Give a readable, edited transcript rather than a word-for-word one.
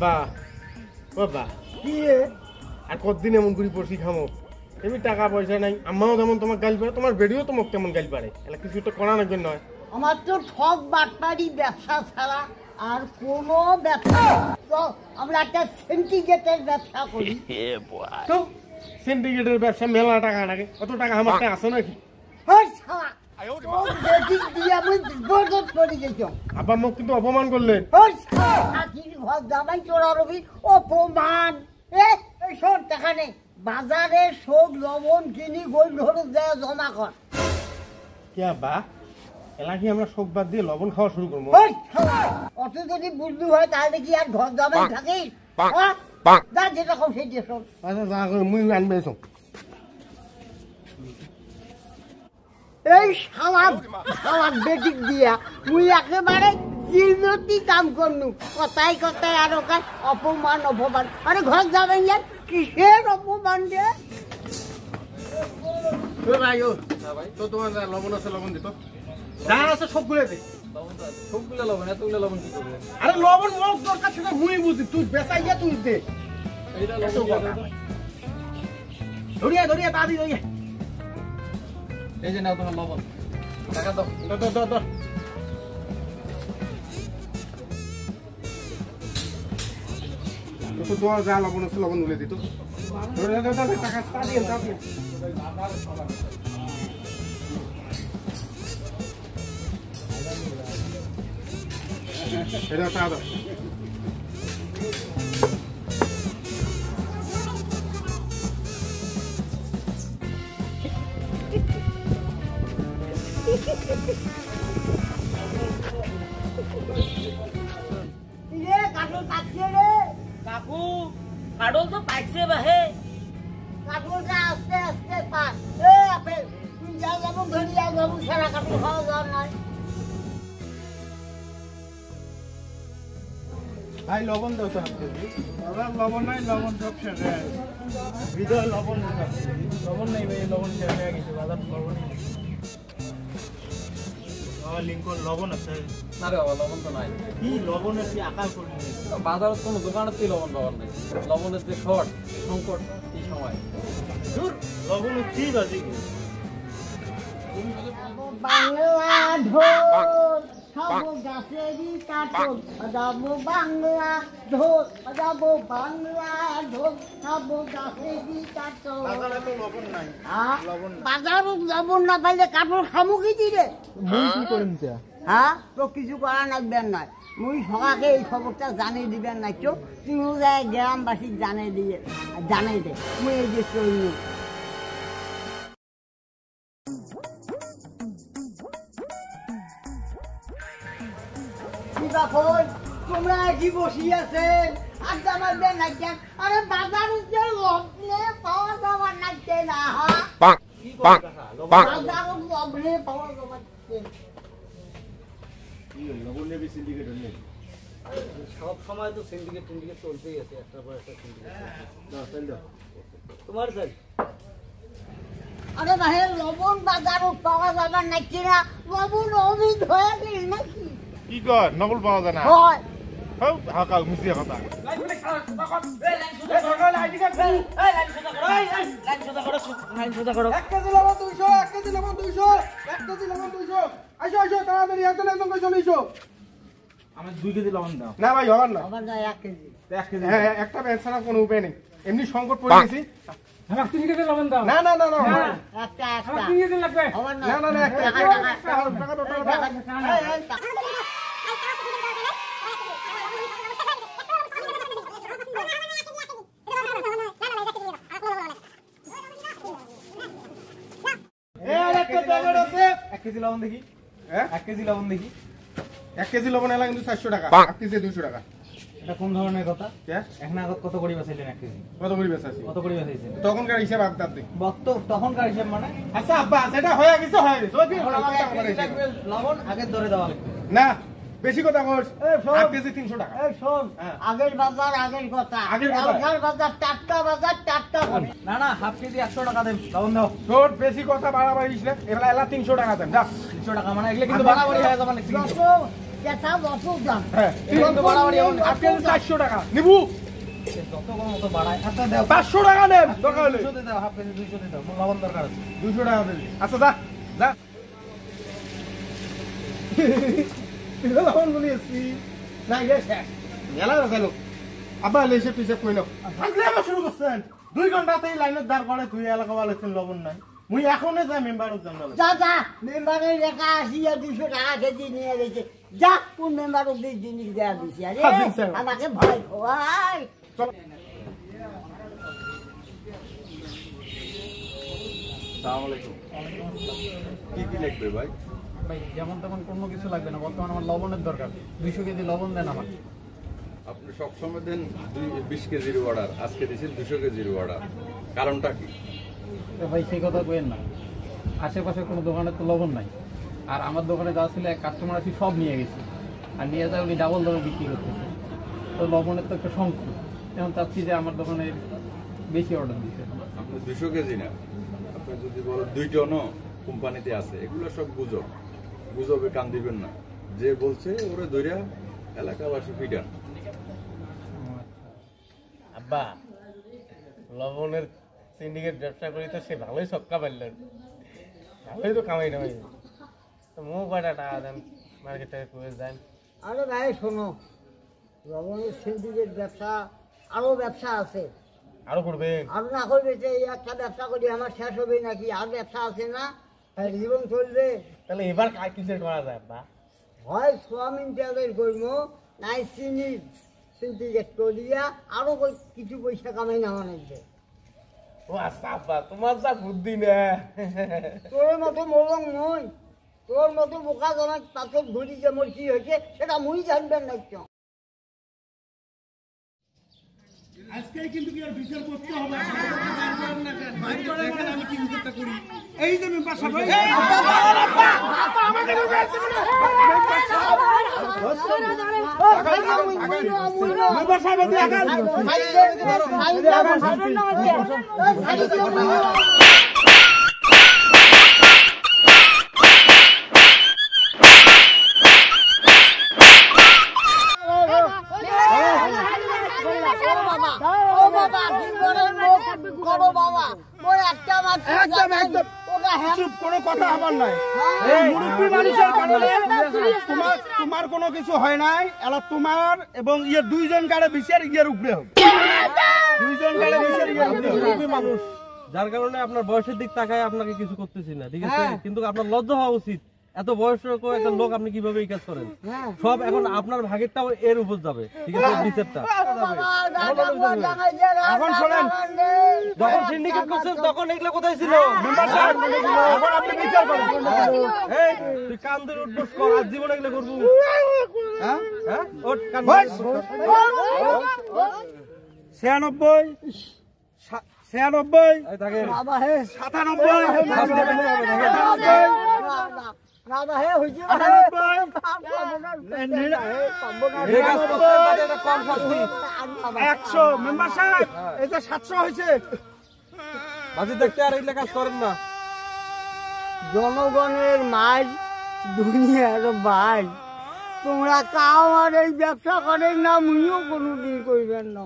আব্বা বাবা কি আর কতদিন এমন করে পড়ছি খামো এমনি টাকা পয়সা নাই আম্মাও যেমন তোমার গাল পারে তোমার বেডিও তোমাকে তেমন গাল পারে এলা কিছু তো করা লাগবে নয় আমার তো ঠক বাটপারি ব্যবসা ছাড়া আর কোনো ব্যবসা তো আমরা একটা সিন্ডিকেটের ব্যবসা করি তো সিন্ডিকেটের ব্যবসা মেলা টাকা লাগে কত টাকা আমার টাকা আছে নাকি হই শালা ও বেটিক দিয়ে আমি বিপদত পড়ে গেছি আব্বা মোক কিন্তু অপমান করলেন হই শালা থাকির ঘর জামাই চোরা রবি অপমান এই শোন টাকা নেই বাজারে সব লবণ কিনি গোল ধরে দেয় জমা কর কে আব্বা এলা কি আমরা সব বাদ দিয়ে লবণ খাওয়া শুরু করবো হই শালা অত যদি বুদ্ধি হয় তাহলে কি আর ঘর জামাই থাকিস যা যেটা কম সেই দিয়ে শোন আচ্ছা যা করে মুই আনবে এসো এই শালা বেটিক দিয়া মুই একেবারে জিলতি কাম করনু কথাই কথাই আর ওকে অপমান আরে ঘর যাবেন ইয়ার কিসের অপমান দিয়ে ভাই ও ভাই তো তোমার লবণ আছে লবণ দিত যা আছে সবগুলো দে সবগুলো লবণ এতগুলো লবণ কি করবে আরে লবণ মোক দরকার সেটা মুই বুঝি তুই বেচাইয়া তুই দে এইটা লবণ ধরিয়া ধরিয়া তাড়ি ধরিয়া এই যে নাও তোমার লবণ টাকা দাও দর তো তোমার যা লবণ আছে লবণ উলে দিত টাকা তাড়িয়ে এটা টাকা দাও কাঠল পাকছে রে কাকু কাডল তো পাইছে বাহে কাঠলটা আস্তে আস্তে পাক আপেল তুই যা যাবো ধরিয়া যাবো সারা কাঠল খাওয়া যাওয়ার নাই ভাই লবণ দাও তো দাদা লবণ নাই লবণ সব শেষ হয়ে গেছে হৃদয় লবণ লবণ নেই ভাই লবণ শেষ হয়ে গেছে বাজার লবণ নেই লিঙ্কন লবণ আছে না রে বাবা লবণ তো নাই কি লবণের কি আকার করলি বাজারের কোনো দোকানের তুই লবণ পাওয়ার নেই লবণের যে শর্ট সংকট এই সময় দূর লবণ কি বাজি বাংলা ঢোল সব গাছেরই কাঠল বাজাবো বাংলা ঢোল বাজাবো বাংলা ঢোল সব গাছেরই কাঠল বাজারে তো লবণ নাই বাজারও লবণ না পাইলে কাঠল খামু কি দিলে মুই কি করিম তা হ্যাঁ তো কিছু করা লাগবেন না মুই সবাকে এই খবরটা জানিয়ে দিবেন না কেউ তুইও যায় গ্রামবাসী জানাই দে মুই এই যে চললু তোমরা কি বসিয়েছেন আড্ডা মারবেন না কেন আরে বাজারে যে লগ্নে পাওয়া যাওয়ার নাচছে না বাজারও লগ্নে পাওয়া যাওয়ার লবণে বেশি সিন্ডিকেট হলে সব সময় তো সিন্ডিকেট চলতেই আছে একটা পর একটা সিন্ডিকেট তোমার স্যার আরে ভাই লবণ বাজারও পাওয়া যাবার নাচছে না লবণ অমিত হয়ে গেল নাকি কি কর নকল পাওয়া যায় না হয় হ্যাঁ হাকা মিশিয়ে কথা আমার 2 কেজি লবণ দাও না ভাই হবার না আবার যায় 1 কেজি 1 কেজি হ্যাঁ একটা ব্যবসা কোনো উপায় নেই এমনি সংকট পড়ে গেছি আমার 3 কেজি লবণ দাও না না না না একটা আমার 3 কেজি লাগবে আবার না না না একটা কেজি লবণ দেখি হ্যাঁ 1 কেজি লবণ দেখি 1 কেজি লবণ এলা কিন্তু 400 টাকা 1 কেজি 200 টাকা এটা কোন ধরনের কথা কে এখন আগত কত করে বেচাইলেন 1 কেজি কত করে বেচাছি কত করে বেচাইছেন তখনকার হিসাব আপনার দিই বক্ত তখনকার হিসাব মানে আচ্ছা আব্বা সেটা হয়ে গেছে ওই দিন লবণ আগের দরে দেওয়া লাগবে না বেশি কথা কস এই শোন। 8 কেজি 300 টাকা এই শোন হ্যাঁ। আগের বাজার আগের কথা আগের কথা। কালকার বাজার টাটকা করে না না হাফ কেজি 100 টাকা দেন লবণ দাও তোর বেশি কথা বাড়াবাড়িস না এবেলা এলা 300 টাকা দেন যা 300 টাকা মানে এগুলো কিন্তু বাড়াবাড়ি হয়ে যাবে না যত কেঁচা অপর দাম হ্যাঁ আপনি 400 টাকা নিবু যত কম মতো বাড়ায় আচ্ছা দাও 500 টাকা নেন দরকার হলে 200 দাও হাফ কেজি 200 দাও মোর লবণ দরকার আছে 200 টাকা দিবি আচ্ছা যা যা লবণ গুলি আসছি নাই রে মেলা আছে লোক আবার লেসে পিছে কই নাও আজকে আবার শুরু করছেন 2 ঘন্টাতেই লাইনের দাঁড় করে তুই এলাকা বলেছেন লবণ নাই মুই এখনই যাই মেম্বারও জানাল যা মেম্বারের লেখা 200 টাকা কেজি নিয়ে গেছে যা কোন মেম্বার অব্দি জিনিস দেওয়া দিছি আরে আমাকে ভয় খোয়াই আসসালামু আলাইকুম কি লাগবে ভাই ভাই যেমন তেমন কোনো কিছু লাগবে না বর্তমানে আমার লবণের দরকার 200 কেজি লবণ দেন আমার আপনি সবসময় দেন 20 কেজির অর্ডার আজকে দিয়েছেন 200 কেজির অর্ডার কারণটা কি তো ভাই সেই কথা কইেন না আশেপাশে কোনো দোকানে তো লবণ নাই আর আমার দোকানে যা ছিল এক কাস্টমার আসি সব নিয়ে গেছে আর নিয়ে যায় উনি ডাবল দামে বিক্রি করতেছে তো লবণের তো একটা সংকট যেমন চাচ্ছি যে আমার দোকানে বেশি অর্ডার দিতে আপনি 200 কেজি না আপনি যদি বলেন 2 টনও কোম্পানিতে আছে এগুলো সব গুজব গুজবে কান দিবেন না যে বলছে ওরে ধইরা এলাকাবাসী পিটান আব্বা লবণের সিন্ডিকেট ব্যবসা করি তো সে ভালোই সক্কা পারলেন ভালোই তো কামাই টামাই তো মো কয়টা টাকা দেন মার্কেটে করে যান আরে ভাই শোনো লবণের সিন্ডিকেট ব্যবসা আরো ব্যবসা আছে আরো করবেন আর না করবে যে এই একটা ব্যবসা করি আমার শেষ হবে নাকি আর ব্যবসা আছে না জীবন চলবে তাহলে এবার কাজ কিসের করা যায় আব্বা হয় সোয়াবিন তেলের করবো নাই চিনির সিন্ডিকেট করিয়া আরো কিছু পয়সা কামাই না অনেকে ও আচ্ছা আব্বা তোমার যা বুদ্ধি না তোর মতো মরং নই তোর মতো বোকা জমা পাথর ঘুরি যে মোর কি হয়েছে সেটা মুই জানবেন না কেউ আজকে কিন্তু কি আর বিচার করতে হবে আমি কি বিচারটা করি এই যে মেম্বার সাহেব আমাদের মেম্বার সাহেব কোনো কথা আমার নাই মুরব্বী মানুষের কারণে তোমার কোনো কিছু হয় নাই এলা তোমার এবং ইয়ে দুইজন গাড়ে বিচার ইয়ের উপরে হোক দুইজন গাড়ে বিচার ইয়ের উপরে মুরব্বী মানুষ যার কারণে আপনার বয়সের দিক তাকায় আপনাকে কিছু করতেছি না ঠিক আছে কিন্তু আপনার লজ্জা হওয়া উচিত এত বয়স্ক একটা লোক আপনি কিভাবে এই কাজ করেন সব এখন আপনার ভাগেরটাও এর উপর যাবে ঠিক আছে বিচারটা এখন শোনেন যখন সিন্ডিকেট করছেন তখন এগুলো কোথায় ছিল মেম্বার সাহেব এখন আপনি বিচার করেন এই তুই কান ধরে উঠবস কর আর জীবন এগুলো করবো হ্যাঁ হ্যাঁ ওঠ কান 96 এই থাকে 97 রাধা হে হইছে এই কাজ করছেন তাতে একটা কম শাস্তি 100 মেম্বার সাহেব এই যে 700 হয়েছে বাজি দেখতে আর এগুলো কাজ করেন না জনগণের মাঝ দুনিয়ার ভাই তোমরা কাও আর এই ব্যবসা করেন না মুইও কোনোদিন করবেন না